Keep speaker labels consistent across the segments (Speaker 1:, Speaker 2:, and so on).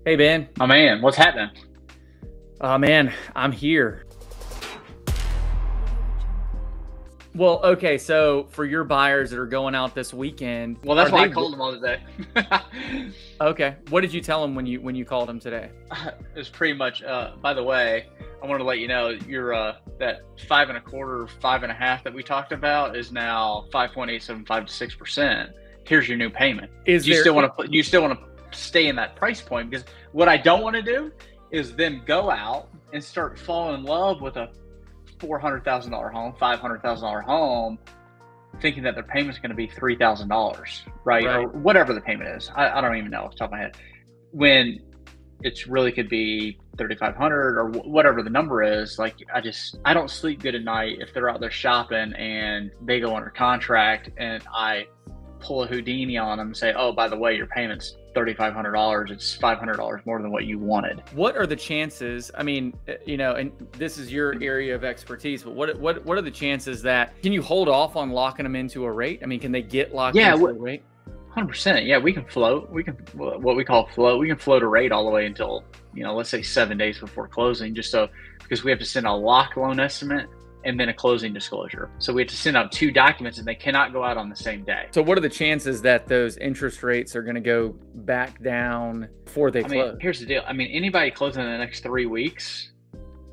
Speaker 1: Hey Ben.
Speaker 2: My man, what's happening?
Speaker 1: Oh man, I'm here. Well, okay, so for your buyers that are going out this weekend,
Speaker 2: Well,
Speaker 1: are
Speaker 2: that's why
Speaker 1: they
Speaker 2: I called him all today.
Speaker 1: okay? What did you tell them when you called them today?
Speaker 2: It's pretty much. By the way, I wanted to let you know your that 5.25, 5.5 that we talked about is now 5.875 to 6%. Here's your new payment.
Speaker 1: Is
Speaker 2: Do you
Speaker 1: there
Speaker 2: still want to? You still want to stay in that price point? Because what I don't want to do is then go out and start falling in love with a $400,000 home, $500,000 home, thinking that their payment's going to be $3,000, right? Or whatever the payment is. I don't even know off the top of my head. When it's really could be 3,500 or whatever the number is. Like, I don't sleep good at night if they're out there shopping and they go under contract and I pull a Houdini on them and say, oh, by the way, your payment's $3,500. It's $500 more than what you wanted.
Speaker 1: What are the chances? I mean, and this is your area of expertise, but what are the chances that can you hold off on locking them into a rate? I mean, can they get locked into a rate?
Speaker 2: 100%. Yeah, we can float. We can, what we call float. We can float a rate all the way until, let's say 7 days before closing, because we have to send a lock loan estimate and then a closing disclosure. So we have to send out two documents and they cannot go out on the same day.
Speaker 1: So what are the chances that those interest rates are going to go back down before they close?
Speaker 2: Here's the deal. Anybody closing in the next 3 weeks,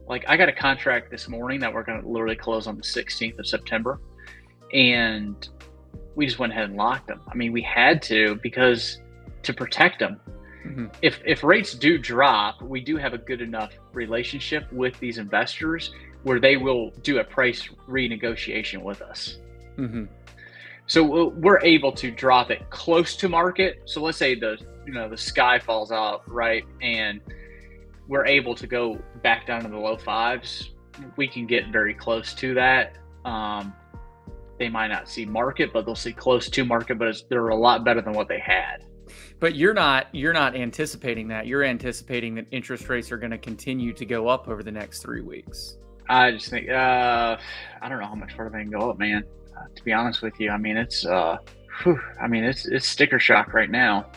Speaker 2: like I got a contract this morning that we're going to literally close on the 16th of September. And we just went ahead and locked them. We had to, because to protect them. Mm-hmm. If rates do drop, we do have a good enough relationship with these investors where they will do a price renegotiation with us. Mm-hmm. So we're able to drop it close to market. So let's say the sky falls out, right? And we're able to go back down to the low fives. We can get very close to that. They might not see market, but they'll see close to market, but they're a lot better than what they had.
Speaker 1: But you're not anticipating that. You're anticipating that interest rates are going to continue to go up over the next 3 weeks.
Speaker 2: I just think, I don't know how much further they can go up, man. To be honest with you, it's sticker shock right now.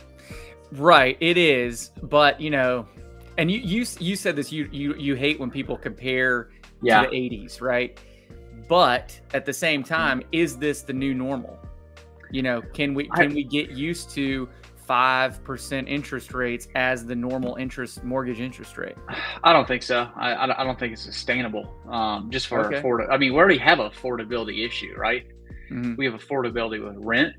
Speaker 1: Right, it is. But and you said this. You hate when people compare to the 80s, right? But at the same time, is this the new normal? Can we get used to 5% interest rates as the normal mortgage interest rate?
Speaker 2: I don't think so. I don't think it's sustainable. Just for we already have an affordability issue, right? Mm-hmm. We have affordability with rent.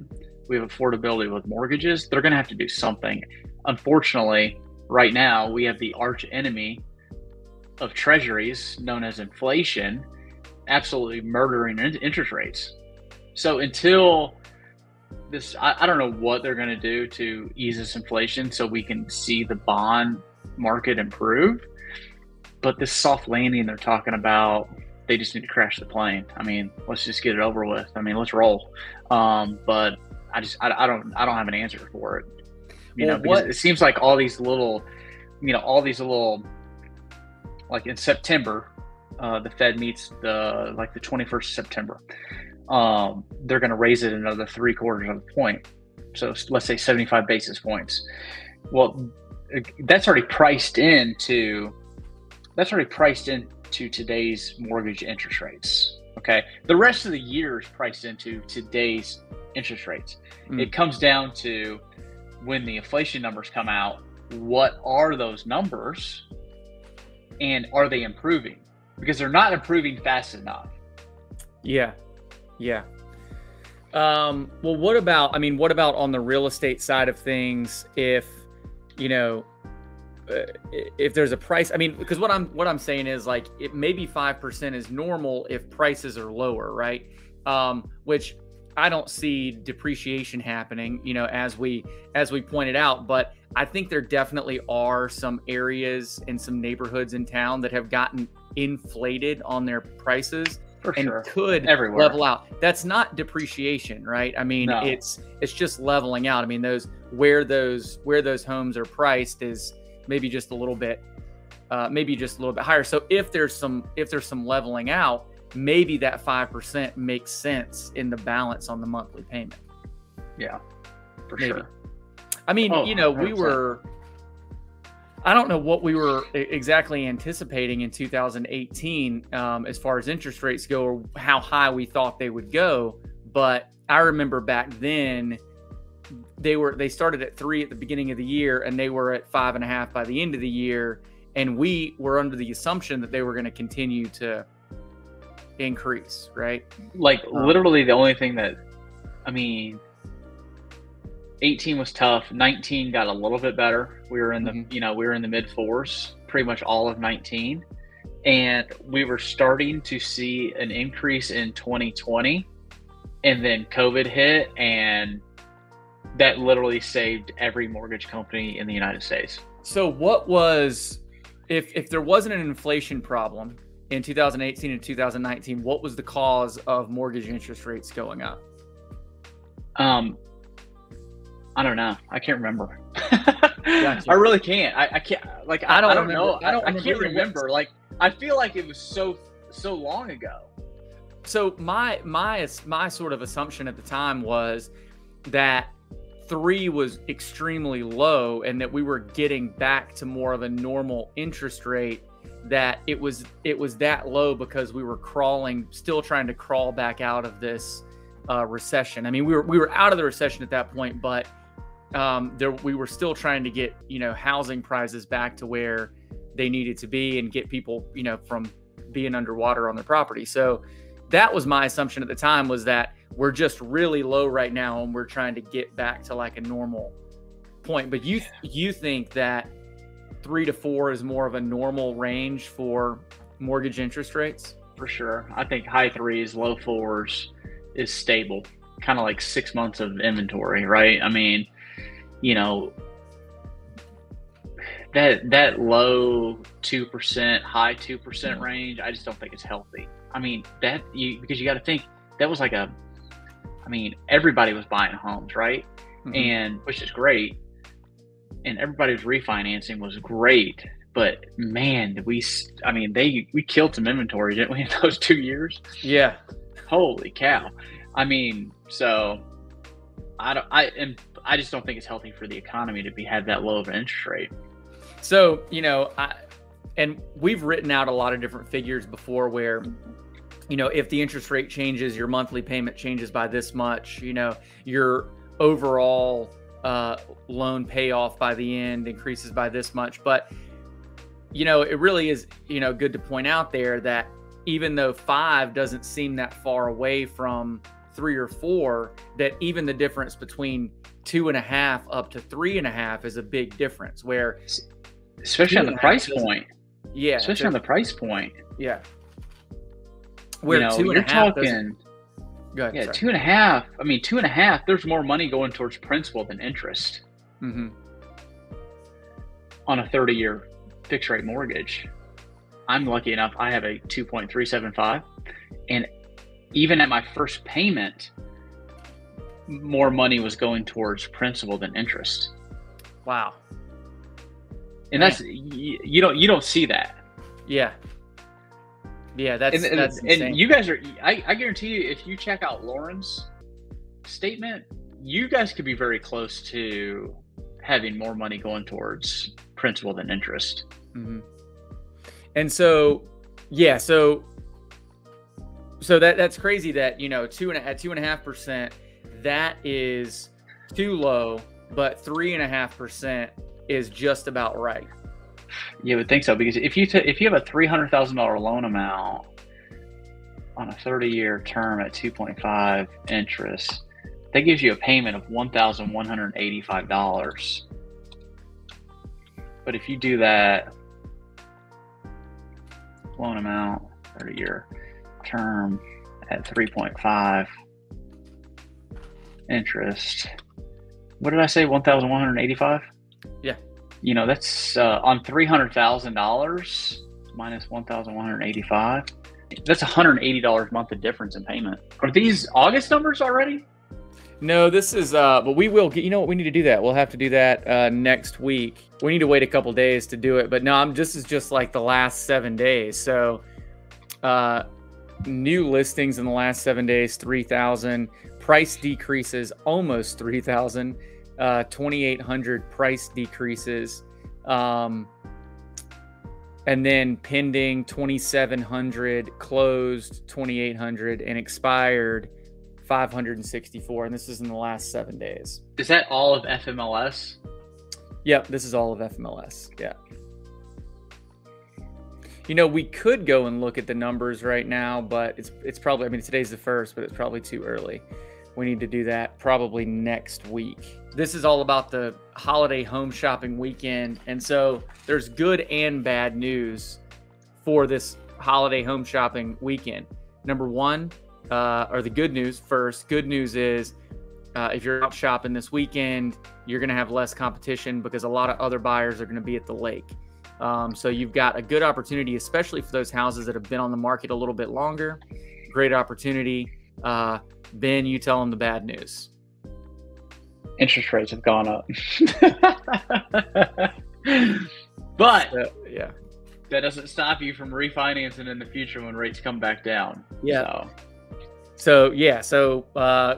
Speaker 2: We have affordability with mortgages. They're going to have to do something. Unfortunately, right now we have the arch enemy of treasuries, known as inflation, absolutely murdering interest rates. So until this, I don't know what they're going to do to ease this inflation so we can see the bond market improve. But this soft landing they're talking about, they just need to crash the plane. Let's just get it over with. Let's roll. But I don't have an answer for it. Because it seems like all these little, like in September, the Fed meets the 21st of September. They're going to raise it another 0.75 of a point. So let's say 75 basis points. Well, that's already priced into today's mortgage interest rates. Okay. The rest of the year is priced into today's interest rates. It comes down to when the inflation numbers come out, what are those numbers and are they improving? Because they're not improving fast enough.
Speaker 1: Yeah. Well, what about on the real estate side of things? If there's a price, because what I'm saying is, like, it maybe 5% is normal if prices are lower, right? Which I don't see depreciation happening, as we pointed out, but I think there definitely are some areas and some neighborhoods in town that have gotten inflated on their prices and could level out. That's not depreciation, right? No. It's just leveling out. Those where those homes are priced is maybe just a little bit higher. So if there's some leveling out, maybe that 5% makes sense in the balance on the monthly payment.
Speaker 2: Yeah, for sure.
Speaker 1: We were I don't know what we were exactly anticipating in 2018 as far as interest rates go, or how high we thought they would go. But I remember back then they started at 3 at the beginning of the year, and they were at 5.5 by the end of the year. And we were under the assumption that they were going to continue to increase, right?
Speaker 2: Like literally the only thing that, I mean, 18 was tough. 19 got a little bit better. We were in the, we were in the mid 4s pretty much all of 19. And we were starting to see an increase in 2020. And then COVID hit, and that literally saved every mortgage company in the United States.
Speaker 1: So what was, if there wasn't an inflation problem in 2018 and 2019, what was the cause of mortgage interest rates going up?
Speaker 2: I don't know. I can't remember.
Speaker 1: Gotcha.
Speaker 2: I really can't. I can't. Like I don't know. I can't remember. Like I feel like it was so long ago.
Speaker 1: So my sort of assumption at the time was that 3 was extremely low, and that we were getting back to more of a normal interest rate. That it was that low because we were still trying to crawl back out of this recession. I mean, we were out of the recession at that point, but we were still trying to get housing prices back to where they needed to be, and get people from being underwater on their property. So that was my assumption at the time, was that we're just really low right now, and we're trying to get back to like a normal point. But you think that 3 to 4 is more of a normal range for mortgage interest rates?
Speaker 2: For sure. I think high 3s, low 4s is stable, kind of like 6 months of inventory, right? I mean, that low 2%, high 2% range, I just don't think it's healthy. I mean, because you got to think that was everybody was buying homes, right? Mm-hmm. And which is great. And everybody's refinancing was great, but man, we killed some inventory, didn't we, in those 2 years?
Speaker 1: Yeah.
Speaker 2: Holy cow. I mean, so I just don't think it's healthy for the economy to have that low of an interest rate.
Speaker 1: So, and we've written out a lot of different figures before where, if the interest rate changes, your monthly payment changes by this much, your overall loan payoff by the end increases by this much. But, it really is, good to point out there that even though 5 doesn't seem that far away from 3 or 4, that even the difference between 2.5 up to 3.5 is a big difference, where
Speaker 2: especially on the price point.
Speaker 1: Yeah.
Speaker 2: Especially on the price point.
Speaker 1: Yeah. Where 2.5
Speaker 2: you're talking,
Speaker 1: go ahead,
Speaker 2: 2.5. I mean, 2.5, there's more money going towards principal than interest.
Speaker 1: Mm-hmm.
Speaker 2: On a 30-year fixed rate mortgage. I'm lucky enough, I have a 2.375, and even at my first payment, more money was going towards principal than interest.
Speaker 1: Wow.
Speaker 2: And that's, you don't see that.
Speaker 1: Yeah. Yeah, that's insane.
Speaker 2: And you guys are, I guarantee you, if you check out Lauren's statement, you guys could be very close to having more money going towards principal than interest.
Speaker 1: Mm-hmm. And so, yeah, so that's crazy that, 2.5%, that is too low, but 3.5% is just about right.
Speaker 2: You would think so, because if you have a $300,000 loan amount on a 30-year term at 2.5 interest, that gives you a payment of $1,185. But if you do that loan amount, 30-year term at 3.5 interest, what did I say? 1,185?
Speaker 1: Yeah.
Speaker 2: That's on $300,000 minus 1,185. That's $180 a month of difference in payment. Are these August numbers already?
Speaker 1: No, this is, but we will get, what, we need to do that. We'll have to do that next week. We need to wait a couple days to do it, but no, this is just like the last 7 days. So, new listings in the last 7 days, 3,000. Price decreases almost 3,000. 2,800 price decreases. And then pending 2,700, closed 2,800, and expired 564. And this is in the last 7 days.
Speaker 2: Is that all of FMLS?
Speaker 1: Yep, this is all of FMLS. Yeah. You know, we could go and look at the numbers right now, but it's probably, I mean, today's the 1st, but it's probably too early. We need to do that probably next week. This is all about the holiday home shopping weekend. And so there's good and bad news for this holiday home shopping weekend. Number one, or the good news first. Good news is if you're out shopping this weekend, you're going to have less competition because a lot of other buyers are going to be at the lake. So you've got a good opportunity, especially for those houses that have been on the market a little bit longer. Great opportunity. Ben, you tell them the bad news.
Speaker 2: Interest rates have gone up. But
Speaker 1: yeah,
Speaker 2: that doesn't stop you from refinancing in the future when rates come back down.
Speaker 1: Yeah. So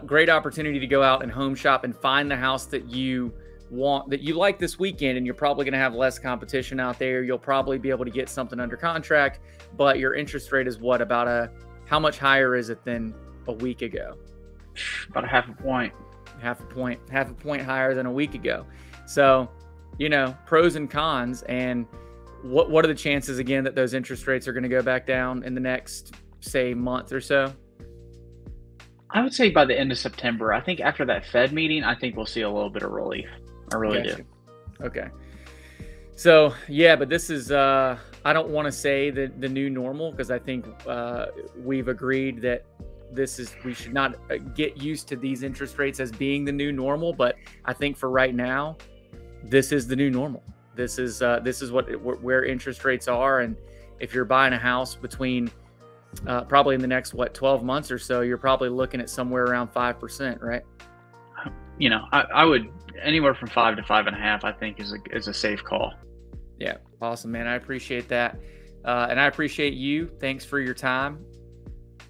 Speaker 1: great opportunity to go out and home shop and find the house that you want, that you like this weekend, and you're probably going to have less competition out there. You'll probably be able to get something under contract, but your interest rate is what, how much higher is it than a week ago?
Speaker 2: About a half a point higher than a week ago. So, you know, pros and cons. And what are the chances again that those interest rates are going to go back down in the next, say, month or so? I would say by the end of September. I think after that Fed meeting, I think we'll see a little bit of relief. I really do.
Speaker 1: Okay. So yeah, but this is, I don't want to say the new normal, because I think we've agreed that we should not get used to these interest rates as being the new normal. But I think for right now, this is the new normal. This is where interest rates are. And if you're buying a house between probably in the next 12 months or so, you're probably looking at somewhere around 5%, right?
Speaker 2: You know, I would anywhere from 5 to 5.5. I think is a safe call.
Speaker 1: Yeah, awesome, man. I appreciate that, and I appreciate you. Thanks for your time,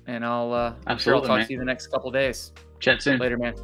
Speaker 1: and I'm sure I'll talk to you the next couple of days.
Speaker 2: Chat soon.
Speaker 1: Later, man.